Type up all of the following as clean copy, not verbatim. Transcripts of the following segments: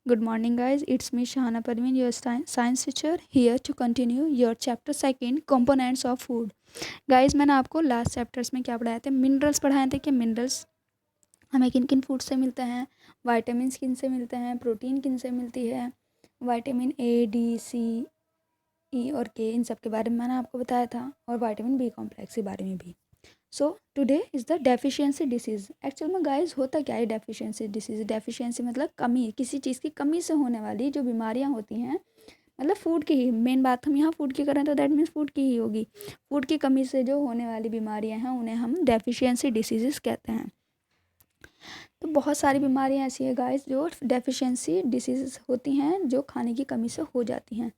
Good morning, guys. It's me, Shahana Parveen, your science teacher, here to continue your chapter second, components of food. Guys, मैंने आपको last chapters में क्या पढ़ाया था? Minerals पढ़ाए थे कि मिनरल्स हमें किन किन फूड से मिलते हैं, वाइटामिन किन से मिलते हैं, प्रोटीन किन से मिलती है, वाइटामिन ए, डी, सी, ई और के, इन सब के बारे में मैंने आपको बताया था, और वाइटामिन बी कॉम्प्लेक्स के बारे में भी। So today is the deficiency disease. Actual में गाइस होता क्या है डेफिशिएंसी डिसीज़? डेफिशिएंसी मतलब कमी, किसी चीज़ की कमी से होने वाली जो बीमारियां होती हैं, मतलब फूड की ही मेन बात हम यहाँ फूड की करें तो दैट मीन्स फूड की ही होगी। फूड की कमी से जो होने वाली बीमारियां हैं उन्हें हम डेफिशिएंसी डिसीज़ कहते हैं। तो बहुत सारी बीमारियां ऐसी है गाइस जो डेफिशिएंसी डिसीज़ होती हैं, जो खाने की कमी से हो जाती हैं।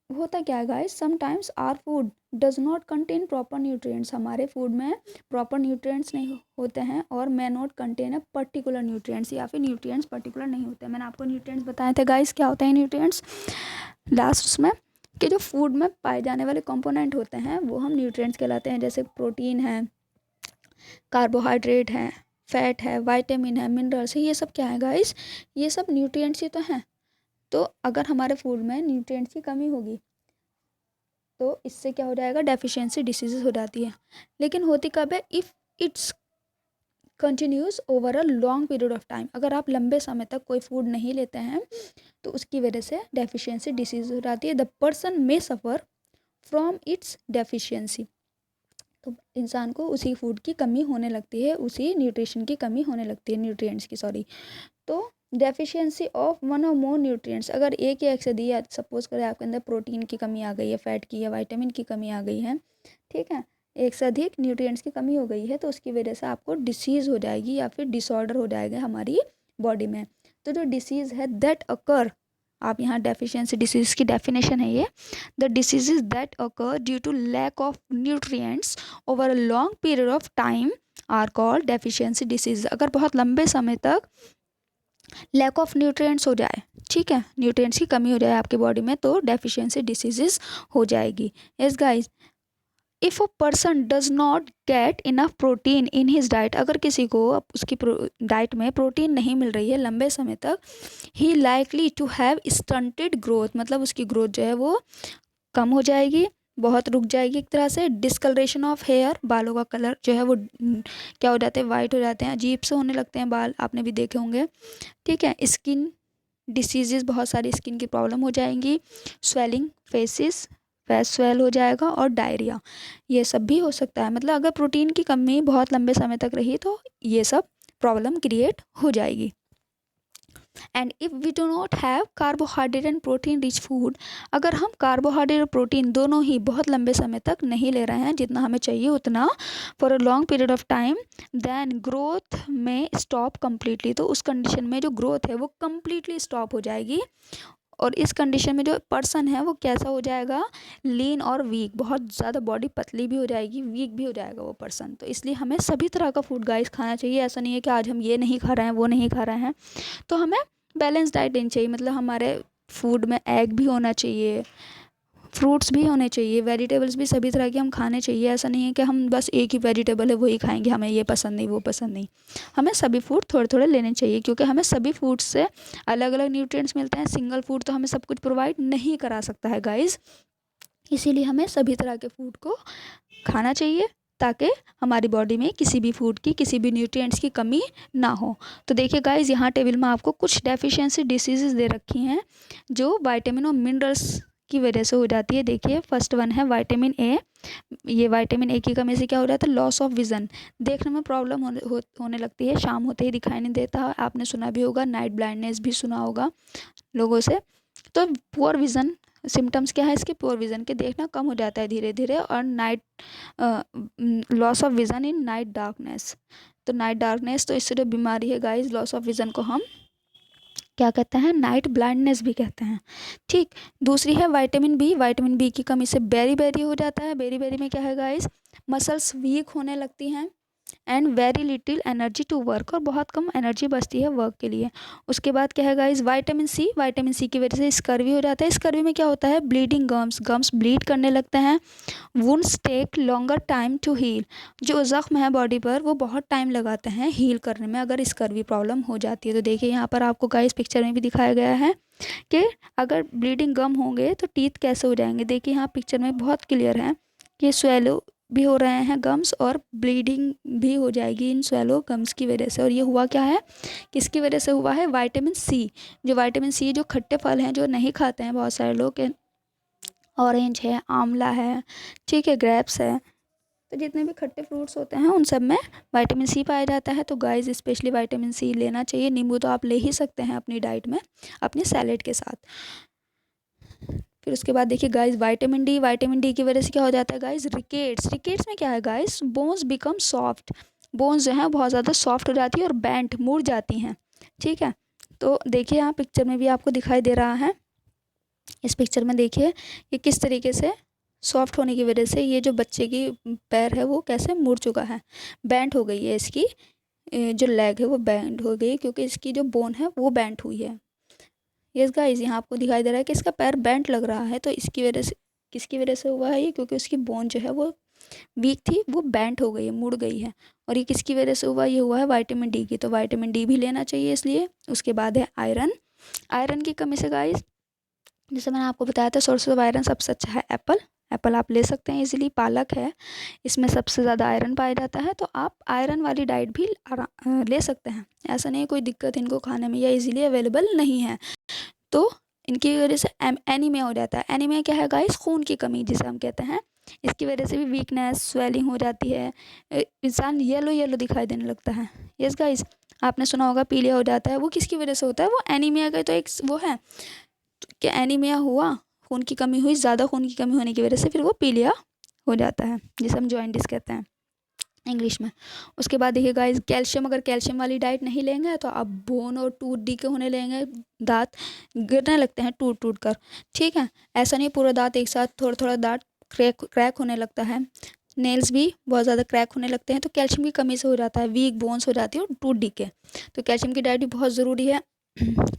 होता क्या है guys, sometimes our food does not contain proper nutrients. हमारे फूड में प्रॉपर न्यूट्रिएंट्स नहीं होते हैं, और may not contain a particular nutrients, या फिर न्यूट्रिएंट्स पर्टिकुलर नहीं होते हैं। मैंने आपको न्यूट्रिएंट्स बताए थे गाइस, क्या होते हैं न्यूट्रिएंट्स लास्ट में, कि जो फूड में पाए जाने वाले कंपोनेंट होते हैं वो हम न्यूट्रिएंट्स कहलाते हैं। जैसे प्रोटीन है, कार्बोहाइड्रेट है, फैट है, वाइटामिन है, मिनरल्स है, ये सब क्या है गाइस? ये सब न्यूट्रिएंट्स ही तो हैं। तो अगर हमारे फूड में न्यूट्रिएंट्स की कमी होगी तो इससे क्या हो जाएगा? डेफिशिएंसी डिसीजेज हो जाती है। लेकिन होती कब है? If it's continuous over a long period of time. अगर आप लंबे समय तक कोई फूड नहीं लेते हैं तो उसकी वजह से डेफिशिएंसी डिसीज हो जाती है। The person may suffer from its deficiency. तो इंसान को उसी फूड की कमी होने लगती है, उसी न्यूट्रिशन की कमी होने लगती है, न्यूट्रिएंट्स की, सॉरी। तो डेफिशिएंसी ऑफ वन और मोर न्यूट्रिएंट्स, अगर एक या एक से दिया, सपोज करें आपके अंदर प्रोटीन की कमी आ गई है, फैट की या वाइटामिन की कमी आ गई है, ठीक है, एक से अधिक न्यूट्रिएंट्स की कमी हो गई है, तो उसकी वजह से आपको डिसीज़ हो जाएगी या फिर डिसऑर्डर हो जाएगा हमारी बॉडी में। तो जो डिसीज़ है दैट अकर, आप यहाँ डेफिशिएंसी डिसीज़ की डेफिनेशन है ये, the diseases that occur due to lack of nutrients over a long period of time are called deficiency disease. अगर बहुत लंबे समय तक लैक ऑफ न्यूट्रिएंट्स हो जाए, ठीक है, न्यूट्रिएंट्स की कमी हो जाए आपकी बॉडी में, तो डेफिशिएंसी डिसीजेस हो जाएगी। Yes guys, if a person does not get enough protein in his diet, अगर किसी को उसकी डाइट में प्रोटीन नहीं मिल रही है लंबे समय तक, he likely to have stunted growth, मतलब उसकी ग्रोथ जो है वो कम हो जाएगी, बहुत रुक जाएगी एक तरह से। डिस्कलरेशन ऑफ हेयर, बालों का कलर जो है वो क्या हो जाते हैं? वाइट हो जाते हैं, अजीब से होने लगते हैं बाल, आपने भी देखे होंगे, ठीक है। स्किन डिसीजेज, बहुत सारी स्किन की प्रॉब्लम हो जाएंगी, स्वेलिंग फेसिस, फेस स्वेल हो जाएगा, और डायरिया, ये सब भी हो सकता है। मतलब अगर प्रोटीन की कमी बहुत लंबे समय तक रही तो ये सब प्रॉब्लम क्रिएट हो जाएगी। And if we do not have carbohydrate and protein rich food, अगर हम कार्बोहाइड्रेट और प्रोटीन दोनों ही बहुत लंबे समय तक नहीं ले रहे हैं जितना हमें चाहिए उतना, for a long period of time, then growth में स्टॉप कम्प्लीटली, तो उस कंडीशन में जो ग्रोथ है वो कम्प्लीटली स्टॉप हो जाएगी। और इस कंडीशन में जो पर्सन है वो कैसा हो जाएगा? लीन और वीक, बहुत ज़्यादा बॉडी पतली भी हो जाएगी, वीक भी हो जाएगा वो पर्सन। तो इसलिए हमें सभी तरह का फूड गाइस खाना चाहिए। ऐसा नहीं है कि आज हम ये नहीं खा रहे हैं वो नहीं खा रहे हैं, तो हमें बैलेंस डाइट लेनी चाहिए। मतलब हमारे फूड में एग भी होना चाहिए, फ्रूट्स भी होने चाहिए, वेजिटेबल्स भी सभी तरह के हम खाने चाहिए। ऐसा नहीं है कि हम बस एक ही वेजिटेबल है वही खाएंगे, हमें ये पसंद नहीं वो पसंद नहीं। हमें सभी फूड थोड़े थोड़े लेने चाहिए, क्योंकि हमें सभी फूड से अलग अलग न्यूट्रिएंट्स मिलते हैं। सिंगल फूड तो हमें सब कुछ प्रोवाइड नहीं करा सकता है गाइज, इसीलिए हमें सभी तरह के फूड को खाना चाहिए, ताकि हमारी बॉडी में किसी भी फूड की, किसी भी न्यूट्रिएंट्स की कमी ना हो। तो देखिए गाइज, यहाँ टेबल में आपको कुछ डेफिशिएंसी डिसीजेज दे रखी हैं जो विटामिन और मिनरल्स की वजह से हो जाती है। देखिए फर्स्ट वन है विटामिन ए। ये विटामिन ए की कमी से क्या हो जाता है? लॉस ऑफ विज़न, देखने में प्रॉब्लम होने लगती है, शाम होते ही दिखाई नहीं देता। आपने सुना भी होगा, नाइट ब्लाइंडनेस भी सुना होगा लोगों से। तो पुअर विज़न सिम्टम्स क्या है इसके? पुअर विज़न के, देखना कम हो जाता है धीरे धीरे, और night loss of vision in night darkness. तो नाइट डार्कनेस, तो इससे जो बीमारी है गाइस लॉस ऑफ विज़न को हम क्या कहते हैं? नाइट ब्लाइंडनेस भी कहते हैं, ठीक। दूसरी है विटामिन बी। विटामिन बी की कमी से बेरी बेरी हो जाता है। बेरी बेरी में क्या है गाइस? मसल्स वीक होने लगती हैं, and very little energy to work, और बहुत कम एनर्जी बचती है वर्क के लिए। उसके बाद क्या है गाइस, विटामिन सी की वजह से स्कर्वी हो जाता है। स्कर्वी में क्या होता है, ब्लीडिंग गम्स ब्लीड करने लगते हैं। Wounds take longer time to heal, जो ज़ख्म है बॉडी पर वो बहुत टाइम लगाते हैं हील करने में अगर स्कर्वी प्रॉब्लम हो जाती है। तो देखिए यहाँ पर आपको गाइस पिक्चर में भी दिखाया गया है कि अगर ब्लीडिंग गम होंगे तो टीथ कैसे हो जाएंगे। देखिए यहाँ पिक्चर में बहुत क्लियर है कि स्वेलो भी हो रहे हैं गम्स, और ब्लीडिंग भी हो जाएगी इन स्वेलो गम्स की वजह से। और ये हुआ क्या है, किसकी वजह से हुआ है, विटामिन सी। जो विटामिन सी जो खट्टे फल हैं जो नहीं खाते हैं बहुत सारे लोग, ऑरेंज है, आंवला है, ठीक है, ग्रेप्स है, तो जितने भी खट्टे फ्रूट्स होते हैं उन सब में विटामिन सी पाया जाता है। तो गाइस स्पेशली विटामिन सी लेना चाहिए। नींबू तो आप ले ही सकते हैं अपनी डाइट में अपनी सैलेड के साथ। फिर उसके बाद देखिए गाइस विटामिन डी की वजह से क्या हो जाता है गाइस, रिकेट्स में क्या है guys, bones become soft, bones जो है बहुत ज़्यादा सॉफ्ट हो जाती है और बेंट मुड़ जाती हैं, ठीक है। तो देखिए यहाँ पिक्चर में भी आपको दिखाई दे रहा है, इस पिक्चर में देखिए कि किस तरीके से सॉफ्ट होने की वजह से ये जो बच्चे की पैर है वो कैसे मुड़ चुका है, बेंट हो गई है इसकी जो लेग है वो बेंट हो गई, क्योंकि इसकी जो बोन है वो बेंट हुई है। यस गाइस यहाँ आपको दिखाई दे रहा है कि इसका पैर बेंट लग रहा है, तो इसकी वजह से, किसकी वजह से हुआ है ये, क्योंकि उसकी बोन जो है वो वीक थी, वो बेंट हो गई है, मुड़ गई है। और ये किसकी वजह से हुआ, ये हुआ है विटामिन डी की। तो विटामिन डी भी लेना चाहिए इसलिए। उसके बाद है आयरन की कमी से गाइस, जैसे मैंने आपको बताया था सोर्स ऑफ आयरन सबसे अच्छा है एप्पल आप ले सकते हैं इजीली। पालक है, इसमें सबसे ज़्यादा आयरन पाया जाता है, तो आप आयरन वाली डाइट भी ले सकते हैं। ऐसा नहीं है कोई दिक्कत इनको खाने में, या इजीली अवेलेबल नहीं है तो इनकी वजह से एनीमिया हो जाता है। एनीमिया क्या है गाइस, खून की कमी जिसे हम कहते हैं। इसकी वजह से भी वीकनेस, स्वेलिंग हो जाती है, इंसान येलो दिखाई देने लगता है। यस गाइस आपने सुना होगा पीलिया हो जाता है, वो किसकी वजह से होता है, वो एनीमिया का तो एक वो है कि एनीमिया हुआ, खून की कमी हुई, ज़्यादा खून की कमी होने की वजह से फिर वो पीलिया हो जाता है, जिसे हम जॉइंटिस कहते हैं इंग्लिश में। उसके बाद देखिए गाइस कैल्शियम, अगर कैल्शियम वाली डाइट नहीं लेंगे तो आप बोन और टूथ डीके होने लेंगे, दांत गिरने लगते हैं टूट कर, ठीक है। ऐसा नहीं पूरा दांत एक साथ, थोड़ा थोड़ा दांत क्रैक होने लगता है, नेल्स भी बहुत ज़्यादा क्रैक होने लगते हैं, तो कैल्शियम की कमी से हो जाता है, वीक बोन्स हो जाती है और टूथ डीके। तो कैल्शियम की डाइट भी बहुत ज़रूरी है।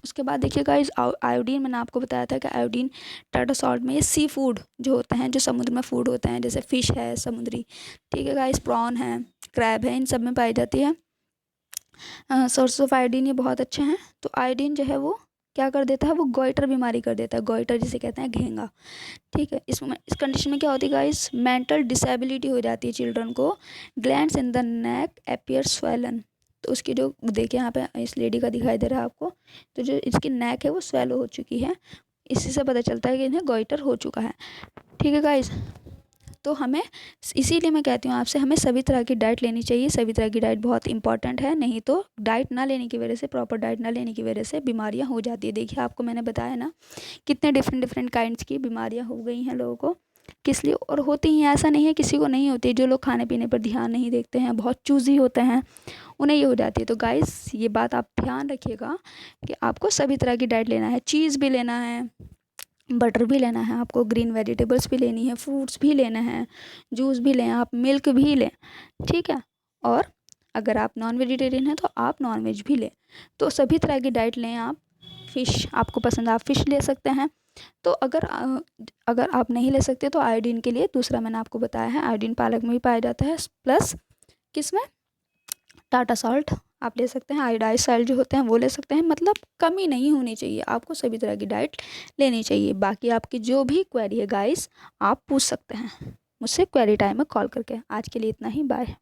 उसके बाद देखिए गाइस आयोडीन, मैंने आपको बताया था कि आयोडीन टाटा सॉल्ट में, ये सी फूड जो होते हैं, जो समुद्र में फूड होते हैं, जैसे फ़िश है समुद्री, ठीक है गाइस, प्रॉन है, क्रैब है, इन सब में पाई जाती है। सोर्स ऑफ आयोडीन ये बहुत अच्छे हैं। तो आयोडीन जो है वो क्या कर देता है, वो गोइटर बीमारी कर देता है, गोइटर जिसे कहते हैं घेंगा, ठीक है। इसमें इस कंडीशन में क्या होती है गाइस, मेंटल डिसेबिलिटी हो जाती है चिल्ड्रन को। Glands in the neck appear swollen, तो उसकी जो देखिए यहाँ पे इस लेडी का दिखाई दे रहा है आपको, तो जो इसकी नेक है वो स्वेलो हो चुकी है, इसी से पता चलता है कि इन्हें गोइटर हो चुका है, ठीक है गाइस। तो हमें, इसीलिए मैं कहती हूँ आपसे, हमें सभी तरह की डाइट लेनी चाहिए। सभी तरह की डाइट बहुत इंपॉर्टेंट है, नहीं तो डाइट ना लेने की वजह से, प्रॉपर डाइट ना लेने की वजह से बीमारियाँ हो जाती है। देखिए आपको मैंने बताया ना कितने डिफरेंट काइंड्स की बीमारियाँ हो गई हैं लोगों को, किस लिए और होती ही, ऐसा नहीं है किसी को नहीं होती। जो लोग खाने पीने पर ध्यान नहीं देखते हैं, बहुत चूज़ी होते हैं, उन्हें ये हो जाती है। तो गाइस ये बात आप ध्यान रखिएगा कि आपको सभी तरह की डाइट लेना है, चीज़ भी लेना है, बटर भी लेना है आपको, ग्रीन वेजिटेबल्स भी लेनी है, फ्रूट्स भी लेना है, जूस भी लें आप, मिल्क भी लें, ठीक है। और अगर आप नॉन वेजिटेरियन हैं तो आप नॉन वेज भी लें। तो सभी तरह की डाइट लें आप। फ़िश आपको पसंद है, आप फ़िश ले सकते हैं। तो अगर आप नहीं ले सकते तो आयोडीन के लिए दूसरा मैंने आपको बताया है, आयोडीन पालक में भी पाया जाता है, प्लस किस में, टाटा सॉल्ट आप ले सकते हैं, आयोडाइज सॉल्ट जो होते हैं वो ले सकते हैं। मतलब कमी नहीं होनी चाहिए, आपको सभी तरह की डाइट लेनी चाहिए। बाकी आपकी जो भी क्वेरी है गाइस आप पूछ सकते हैं मुझसे क्वेरी टाइम में कॉल करके। आज के लिए इतना ही, बाय।